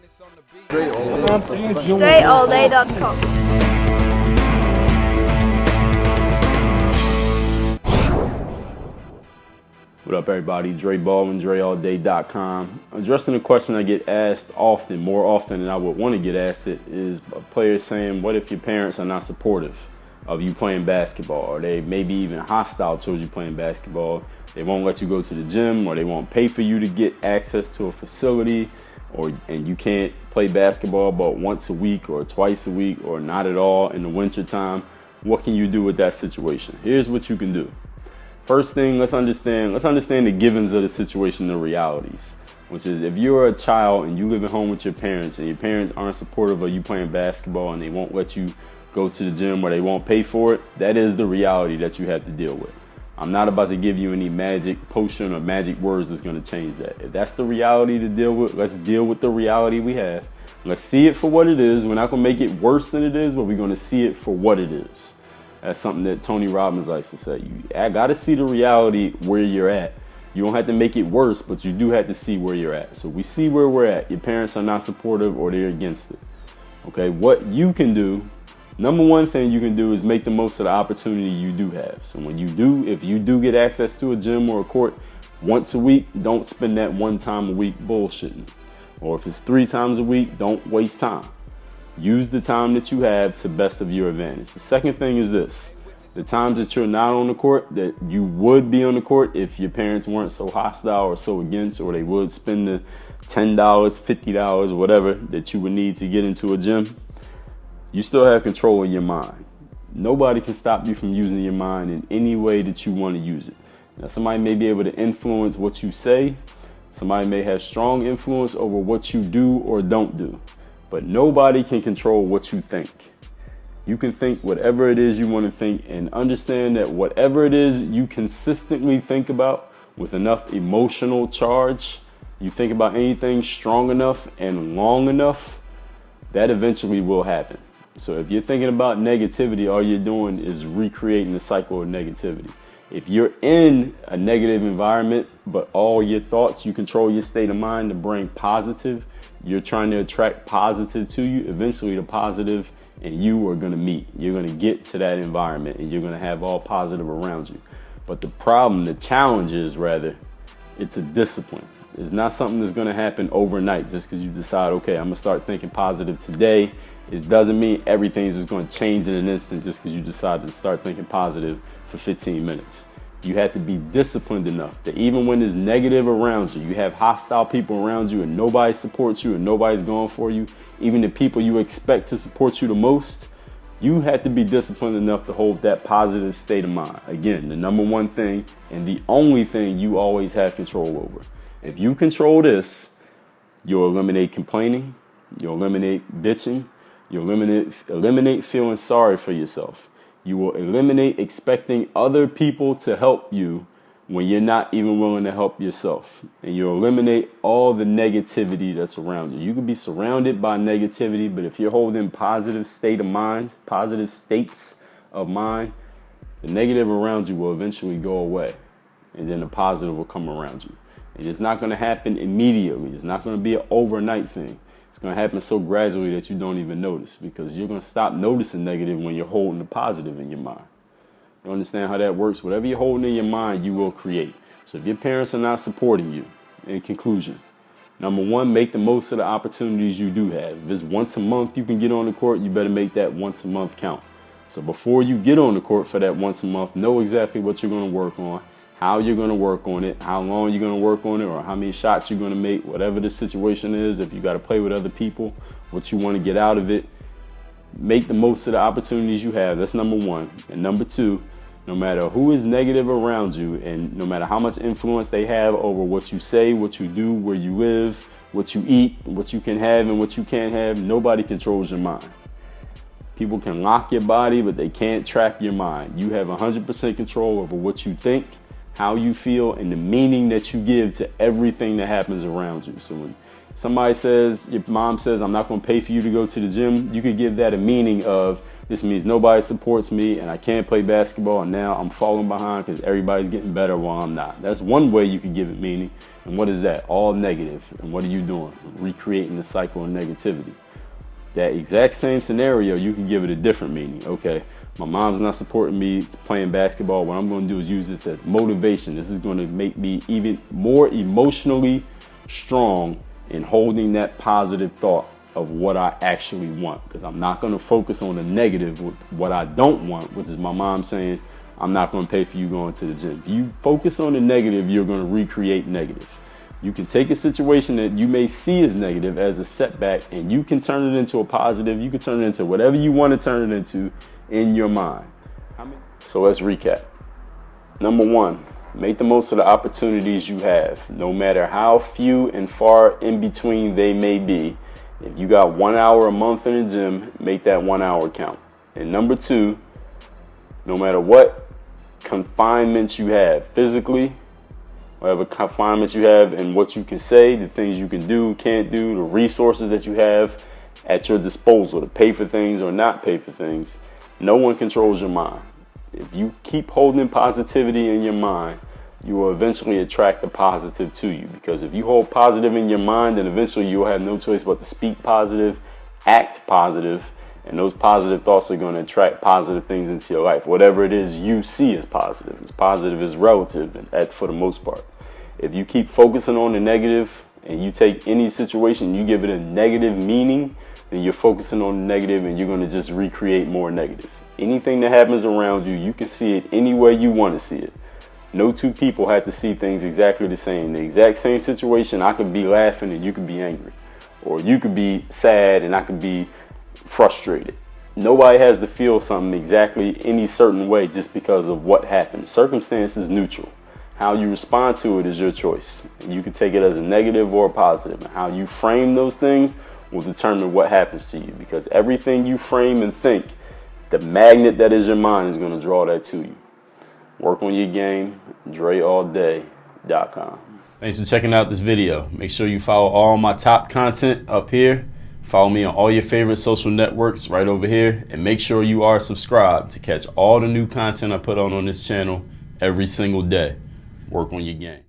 DreAllDay.com. What up, everybody? Dre Baldwin, DreAllDay.com. Addressing a question I get asked often, more often than I would want to get asked it, is a player saying, what if your parents are not supportive of you playing basketball? Or they may be even hostile towards you playing basketball. They won't let you go to the gym, or they won't pay for you to get access to a facility, and you can't play basketball but once a week or twice a week or not at all in the winter time. What can you do with that situation? Here's what you can do. First thing, let's understand the givens of the situation, the realities, which is if you're a child and you live at home with your parents and your parents aren't supportive of you playing basketball and they won't let you go to the gym or they won't pay for it, that is the reality that you have to deal with. I'm not about to give you any magic potion or magic words that's going to change that. If that's the reality to deal with, let's deal with the reality we have. Let's see it for what it is. We're not going to make it worse than it is, but we're going to see it for what it is. That's something that Tony Robbins likes to say. I got to see the reality where you're at. You don't have to make it worse, but you do have to see where you're at. So we see where we're at. Your parents are not supportive or they're against it. Okay, what you can do, number one thing you can do is make the most of the opportunity you do have. So if you do get access to a gym or a court once a week, don't spend that one time a week bullshitting. Or if it's 3 times a week, don't waste time. Use the time that you have to best of your advantage. The second thing is this. The times that you're not on the court, that you would be on the court if your parents weren't so hostile or so against, or they would spend the $10, $50, whatever that you would need to get into a gym, you still have control of your mind. Nobody can stop you from using your mind in any way that you want to use it. Now, somebody may be able to influence what you say. Somebody may have strong influence over what you do or don't do. But nobody can control what you think. You can think whatever it is you want to think, and understand that whatever it is you consistently think about with enough emotional charge, you think about anything strong enough and long enough, that eventually will happen. So if you're thinking about negativity, all you're doing is recreating the cycle of negativity. If you're in a negative environment, but all your thoughts, you control your state of mind to bring positive, you're trying to attract positive to you, eventually the positive and you are going to meet. You're going to get to that environment and you're going to have all positive around you. But the challenge is rather, it's a discipline. It's not something that's going to happen overnight just because you decide, okay, I'm going to start thinking positive today. It doesn't mean everything's just going to change in an instant just because you decide to start thinking positive for 15 minutes. You have to be disciplined enough that even when there's negative around you, you have hostile people around you and nobody supports you and nobody's going for you, even the people you expect to support you the most, you have to be disciplined enough to hold that positive state of mind. Again, the number one thing and the only thing you always have control over. If you control this, you'll eliminate complaining, you'll eliminate bitching, you'll eliminate feeling sorry for yourself. You will eliminate expecting other people to help you when you're not even willing to help yourself. And you'll eliminate all the negativity that's around you. You can be surrounded by negativity, but if you're holding positive states of mind, the negative around you will eventually go away. And then the positive will come around you. And it's not going to happen immediately. It's not going to be an overnight thing. It's going to happen so gradually that you don't even notice, because you're going to stop noticing negative when you're holding the positive in your mind. You understand how that works? Whatever you're holding in your mind, you will create. So if your parents are not supporting you, in conclusion, number one, make the most of the opportunities you do have. If it's once a month you can get on the court, you better make that once a month count. So before you get on the court for that once a month, know exactly what you're going to work on, how you're going to work on it, how long you're going to work on it, or how many shots you're going to make, whatever the situation is. If you got to play with other people, what you want to get out of it, make the most of the opportunities you have. That's number one. And number two, no matter who is negative around you and no matter how much influence they have over what you say, what you do, where you live, what you eat, what you can have and what you can't have, nobody controls your mind. People can lock your body, but they can't trap your mind. You have 100% control over what you think, how you feel and the meaning that you give to everything that happens around you. So when somebody says, your mom says, I'm not going to pay for you to go to the gym, you could give that a meaning of, this means nobody supports me and I can't play basketball, and now I'm falling behind because everybody's getting better while I'm not. That's one way you could give it meaning. And what is that? All negative. And what are you doing? Recreating the cycle of negativity. That exact same scenario, you can give it a different meaning. Okay, my mom's not supporting me playing basketball. What I'm going to do is use this as motivation. This is going to make me even more emotionally strong in holding that positive thought of what I actually want, because I'm not going to focus on the negative with what I don't want, which is my mom saying, I'm not going to pay for you going to the gym. If you focus on the negative, you're going to recreate negative. You can take a situation that you may see as negative as a setback, and you can turn it into a positive. You can turn it into whatever you want to turn it into in your mind. So let's recap. Number one, make the most of the opportunities you have, no matter how few and far in between they may be. If you got 1 hour a month in the gym, make that 1 hour count. And number two, no matter what confinements you have physically, whatever confinements you have and what you can say, the things you can do, can't do, the resources that you have at your disposal to pay for things or not pay for things, no one controls your mind. If you keep holding positivity in your mind, you will eventually attract the positive to you. Because if you hold positive in your mind, then eventually you'll have no choice but to speak positive, act positive, and those positive thoughts are going to attract positive things into your life. Whatever it is you see as positive. It's positive is relative for the most part. If you keep focusing on the negative and you take any situation, you give it a negative meaning, then you're focusing on the negative and you're going to just recreate more negative. Anything that happens around you, you can see it any way you want to see it. No two people have to see things exactly the same. The exact same situation, I could be laughing and you could be angry. Or you could be sad and I could be frustrated. Nobody has to feel something exactly any certain way just because of what happened. Circumstance is neutral. How you respond to it is your choice. And you can take it as a negative or a positive. And how you frame those things will determine what happens to you. Because everything you frame and think, the magnet that is your mind is going to draw that to you. Work on your game, DreAllDay.com. Thanks for checking out this video. Make sure you follow all my top content up here. Follow me on all your favorite social networks right over here. And make sure you are subscribed to catch all the new content I put on this channel every single day. Work on your game.